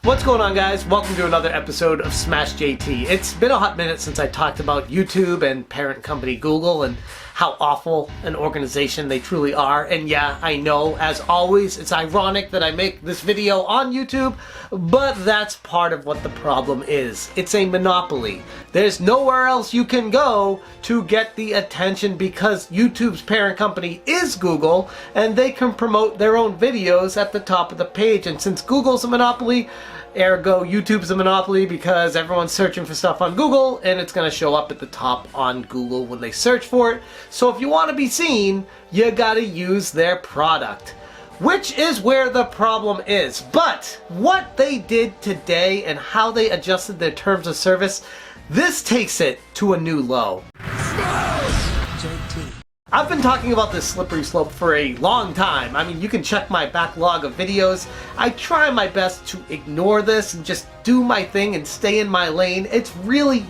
What's going on, guys? Welcome to another episode of Smash JT. It's been a hot minute since I talked about YouTube and parent company Google and how awful an organization they truly are. And yeah, I know, as always, it's ironic that I make this video on YouTube, but that's part of what the problem is. It's a monopoly. There's nowhere else you can go to get the attention because YouTube's parent company is Google, and they can promote their own videos at the top of the page. And since Google's a monopoly, ergo YouTube's a monopoly because everyone's searching for stuff on Google and it's going to show up at the top on Google when they search for it. So if you want to be seen, you got to use their product, which is where the problem is. But what they did today and how they adjusted their terms of service, this takes it to a new low. JT. I've been talking about this slippery slope for a long time. I mean, you can check my backlog of videos. I try my best to ignore this and just do my thing and stay in my lane. It's really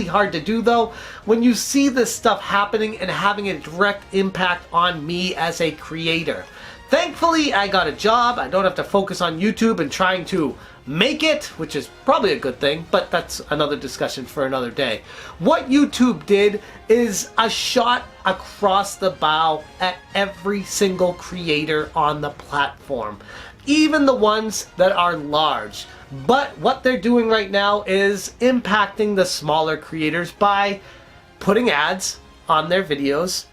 hard to do, though, when you see this stuff happening and having a direct impact on me as a creator. Thankfully, I got a job. I don't have to focus on YouTube and trying to make it, which is probably a good thing, but that's another discussion for another day. What YouTube did is a shot across the bow at every single creator on the platform, even the ones that are large. But what they're doing right now is impacting the smaller creators by putting ads on their videos,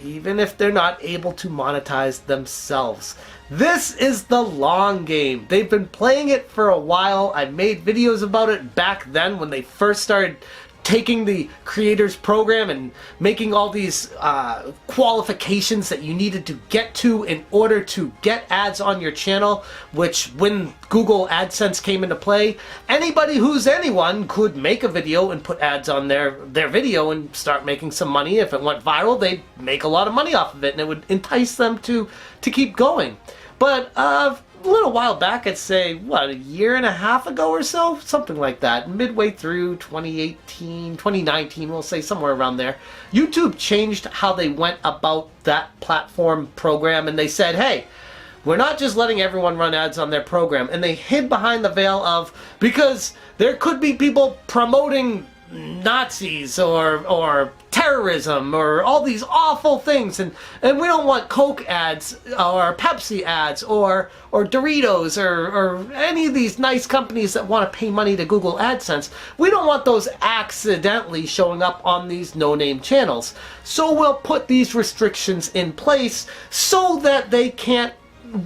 even if they're not able to monetize themselves. This is the long game. They've been playing it for a while. I made videos about it back then when they first started taking the creators program and making all these qualifications that you needed to get to in order to get ads on your channel, which when Google Adsense came into play, anybody who's anyone could make a video and put ads on their video and start making some money. If it went viral, they'd make a lot of money off of it and it would entice them to keep going. But a little while back, I'd say, what, a year and a half ago or so? Something like that. Midway through 2018, 2019, we'll say somewhere around there. YouTube changed how they went about that platform program, and they said, hey, we're not just letting everyone run ads on their program. And they hid behind the veil of, because there could be people promoting Nazis or terrorism or all these awful things, and we don't want Coke ads or Pepsi ads or Doritos or any of these nice companies that want to pay money to Google AdSense. We don't want those accidentally showing up on these no-name channels. So we'll put these restrictions in place so that they can't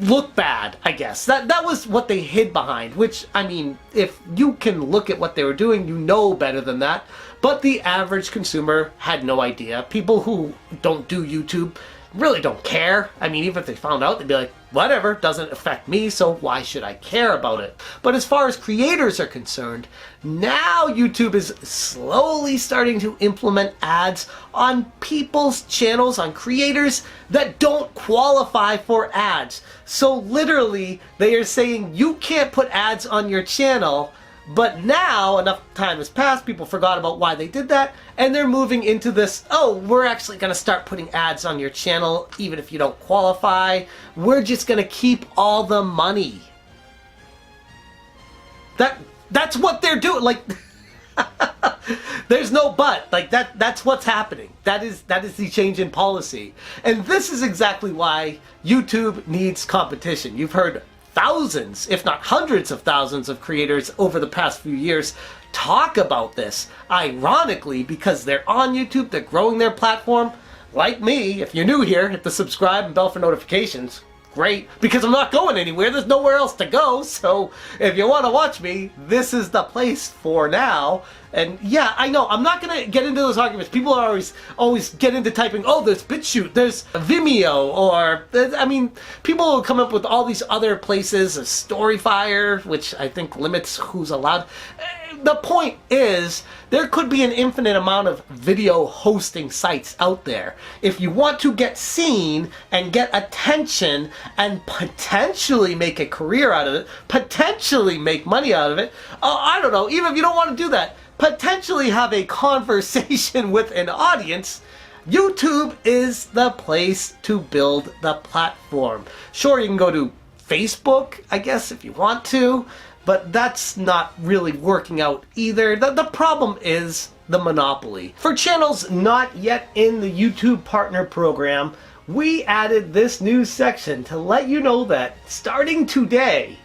look bad, I guess. That was what they hid behind, which, I mean, if you can look at what they were doing, you know better than that. But the average consumer had no idea. People who don't do YouTube really don't care. I mean, even if they found out, they'd be like, whatever, doesn't affect me, so why should I care about it? But as far as creators are concerned, now YouTube is slowly starting to implement ads on people's channels, on creators that don't qualify for ads. So literally, they are saying you can't put ads on your channel. But now, enough time has passed, people forgot about why they did that, and they're moving into this, oh, we're actually going to start putting ads on your channel even if you don't qualify. We're just going to keep all the money. That's what they're doing. Like, there's no but. Like, that's what's happening. That is the change in policy. And this is exactly why YouTube needs competition. You've heard thousands, if not hundreds of thousands of creators over the past few years talk about this. Ironically, because they're on YouTube, they're growing their platform. Like me, if you're new here, hit the subscribe and bell for notifications. Great, because I'm not going anywhere. There's nowhere else to go. So if you want to watch me, this is the place for now. And yeah, I know, I'm not going to get into those arguments. People are always get into typing, oh, there's BitChute, there's Vimeo, or, I mean, people will come up with all these other places, Storyfire, which I think limits who's allowed. The point is, there could be an infinite amount of video hosting sites out there. If you want to get seen and get attention and potentially make a career out of it, potentially make money out of it, I don't know, even if you don't want to do that, potentially have a conversation with an audience, YouTube is the place to build the platform. Sure, you can go to Facebook, I guess, if you want to, but that's not really working out either. The problem is the monopoly. For channels not yet in the YouTube Partner Program, we added this new section to let you know that starting today,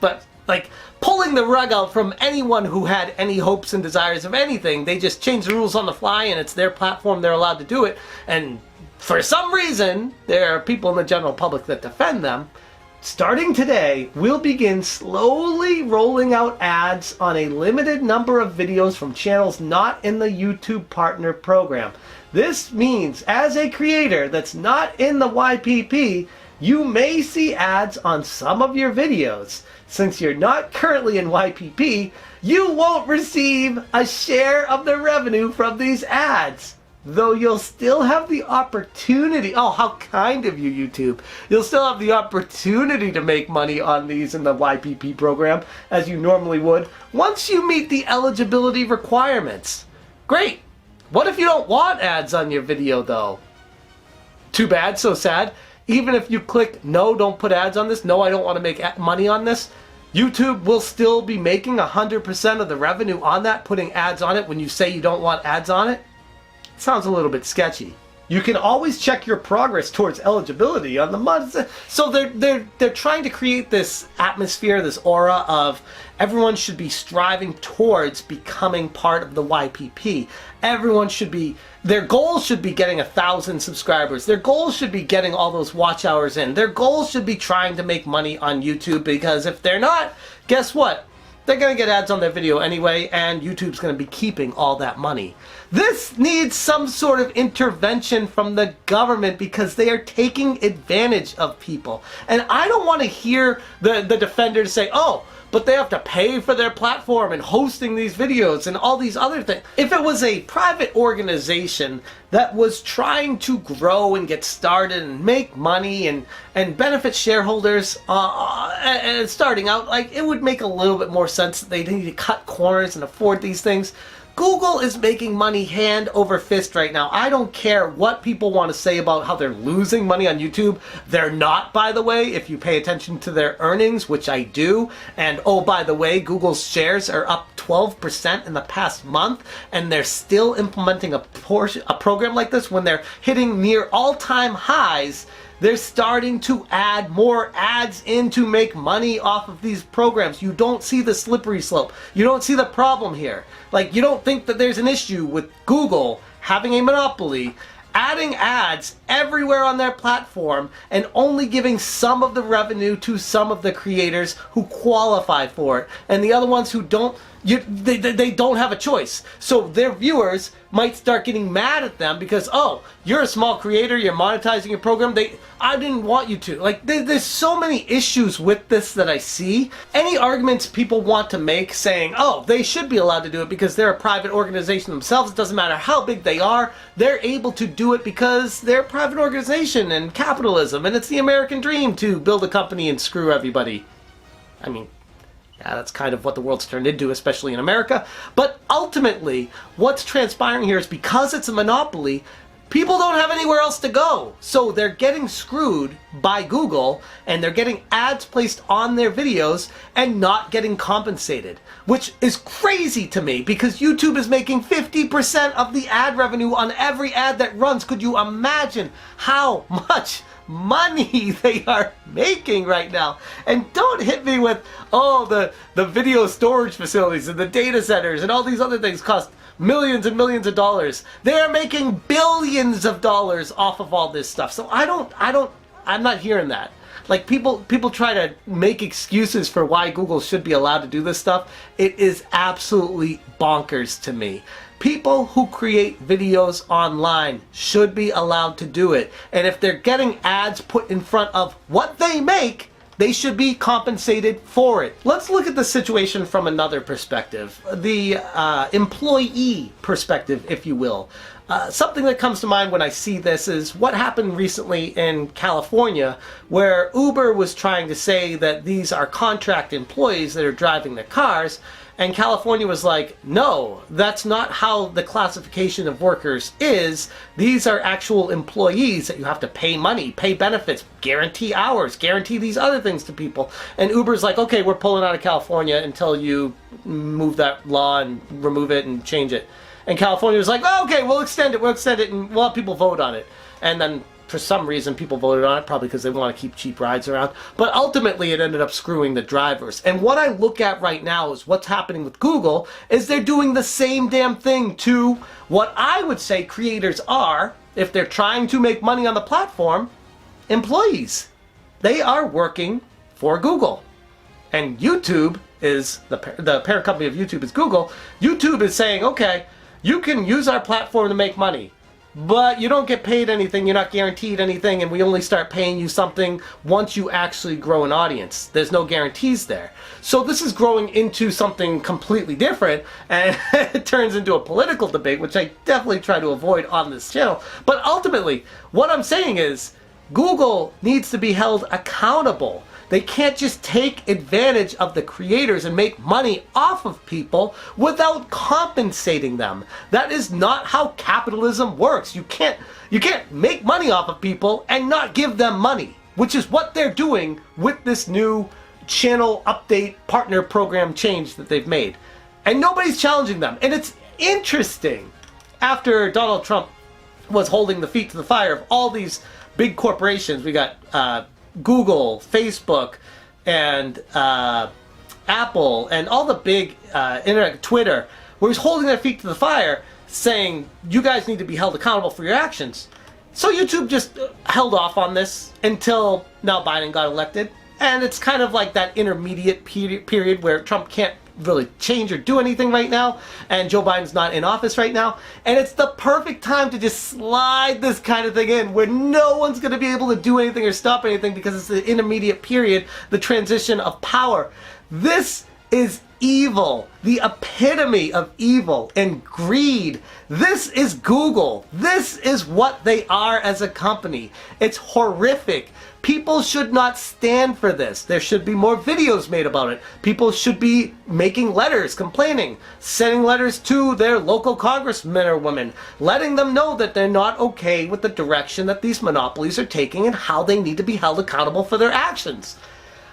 but like pulling the rug out from anyone who had any hopes and desires of anything, they just changed the rules on the fly and it's their platform, they're allowed to do it. And for some reason, there are people in the general public that defend them. Starting today, we'll begin slowly rolling out ads on a limited number of videos from channels not in the YouTube Partner Program. This means, as a creator that's not in the YPP, you may see ads on some of your videos. Since you're not currently in YPP, you won't receive a share of the revenue from these ads. Though you'll still have the opportunity, oh how kind of you YouTube, you'll still have the opportunity to make money on these in the YPP program as you normally would once you meet the eligibility requirements. Great! What if you don't want ads on your video though? Too bad, so sad. Even if you click no, don't put ads on this, no I don't want to make money on this, YouTube will still be making 100% of the revenue on that, putting ads on it when you say you don't want ads on it? Sounds a little bit sketchy. You can always check your progress towards eligibility on the months. So they're trying to create this atmosphere, this aura of everyone should be striving towards becoming part of the YPP. Everyone should be, their goals should be getting 1,000 subscribers. Their goals should be getting all those watch hours in. Their goals should be trying to make money on YouTube, because if they're not, guess what? They're going to get ads on their video anyway, and YouTube's going to be keeping all that money. This needs some sort of intervention from the government because they are taking advantage of people. And I don't want to hear the defenders say, oh, but they have to pay for their platform and hosting these videos and all these other things. If it was a private organization that was trying to grow and get started and make money and benefit shareholders and starting out, like, it would make a little bit more sense that they need to cut corners and afford these things. Google is making money hand over fist right now. I don't care what people want to say about how they're losing money on YouTube. They're not, by the way, if you pay attention to their earnings, which I do. And oh, by the way, Google's shares are up 12% in the past month, and they're still implementing a program like this when they're hitting near all-time highs. They're starting to add more ads in to make money off of these programs. You don't see the slippery slope. You don't see the problem here. Like, you don't think that there's an issue with Google having a monopoly, adding ads everywhere on their platform, and only giving some of the revenue to some of the creators who qualify for it. And the other ones who don't, they don't have a choice. So their viewers might start getting mad at them because, oh, you're a small creator, you're monetizing your program, I didn't want you to. Like, there's so many issues with this that I see. Any arguments people want to make saying, oh, they should be allowed to do it because they're a private organization themselves, it doesn't matter how big they are, they're able to do it because they're a private organization and capitalism, and it's the American dream to build a company and screw everybody. I mean, yeah, that's kind of what the world's turned into, especially in America. But ultimately, what's transpiring here is because it's a monopoly, people don't have anywhere else to go. So they're getting screwed by Google, and they're getting ads placed on their videos and not getting compensated, which is crazy to me because YouTube is making 50% of the ad revenue on every ad that runs. Could you imagine how much money they are making right now? And don't hit me with, oh, the video storage facilities and the data centers and all these other things cost millions and millions of dollars. They are making billions of dollars off of all this stuff. So I'm not hearing that. Like, people try to make excuses for why Google should be allowed to do this stuff. It is absolutely bonkers to me. People who create videos online should be allowed to do it. And if they're getting ads put in front of what they make, they should be compensated for it. Let's look at the situation from another perspective. The employee perspective, if you will. Something that comes to mind when I see this is what happened recently in California, where Uber was trying to say that these are contract employees that are driving their cars, and California was like, no, that's not how the classification of workers is. These are actual employees that you have to pay money, pay benefits, guarantee hours, guarantee these other things to people. And Uber's like, okay, we're pulling out of California until you move that law and remove it and change it. And California was like, oh, okay, we'll extend it, and we'll have people vote on it. And then for some reason people voted on it, probably because they want to keep cheap rides around. But ultimately it ended up screwing the drivers. And what I look at right now is what's happening with Google is they're doing the same damn thing to what I would say creators are, if they're trying to make money on the platform, employees. They are working for Google. And YouTube is, the parent company of YouTube is Google. YouTube is saying, okay, you can use our platform to make money, but you don't get paid anything, you're not guaranteed anything, and we only start paying you something once you actually grow an audience. There's no guarantees there. So this is growing into something completely different, and it turns into a political debate, which I definitely try to avoid on this channel. But ultimately, what I'm saying is, Google needs to be held accountable. They can't just take advantage of the creators and make money off of people without compensating them. That is not how capitalism works. You can't make money off of people and not give them money, which is what they're doing with this new channel update partner program change that they've made. And nobody's challenging them. And it's interesting, after Donald Trump was holding the feet to the fire of all these big corporations, we got Google, Facebook, and Apple, and all the big internet, Twitter, where he's holding their feet to the fire, saying, you guys need to be held accountable for your actions. So YouTube just held off on this until now Biden got elected. And it's kind of like that intermediate period where Trump can't really change or do anything right now, and Joe Biden's not in office right now, and it's the perfect time to just slide this kind of thing in where no one's going to be able to do anything or stop anything because it's the intermediate period, the transition of power. This is evil, the epitome of evil and greed. This is Google. This is what they are as a company. It's horrific. People should not stand for this. There should be more videos made about it. People should be making letters, complaining, sending letters to their local congressmen or women, letting them know that they're not okay with the direction that these monopolies are taking and how they need to be held accountable for their actions.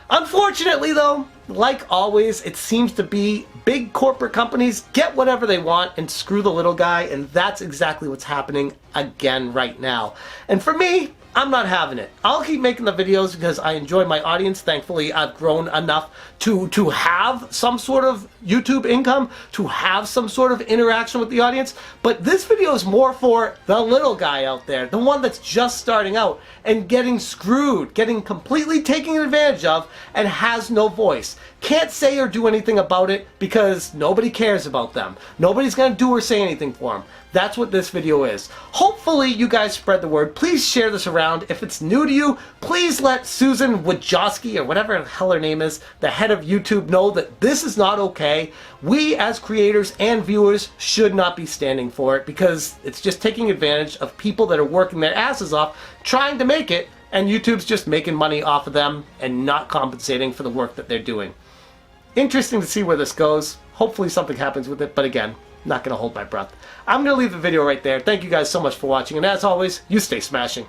Unfortunately though, like always, it seems to be big corporate companies get whatever they want and screw the little guy, and that's exactly what's happening again right now. And for me, I'm not having it. I'll keep making the videos because I enjoy my audience. Thankfully, I've grown enough to have some sort of YouTube income, to have some sort of interaction with the audience. But this video is more for the little guy out there, the one that's just starting out and getting screwed, getting completely taken advantage of, and has no voice. Can't say or do anything about it because nobody cares about them. Nobody's going to do or say anything for them. That's what this video is. Hopefully you guys spread the word. Please share this around. If it's new to you, please let Susan Wojcicki, or whatever the hell her name is, the head of YouTube, know that this is not okay. We as creators and viewers should not be standing for it because it's just taking advantage of people that are working their asses off trying to make it, and YouTube's just making money off of them and not compensating for the work that they're doing. Interesting to see where this goes. Hopefully something happens with it, but again, not going to hold my breath. I'm going to leave the video right there. Thank you guys so much for watching, and as always, you stay smashing.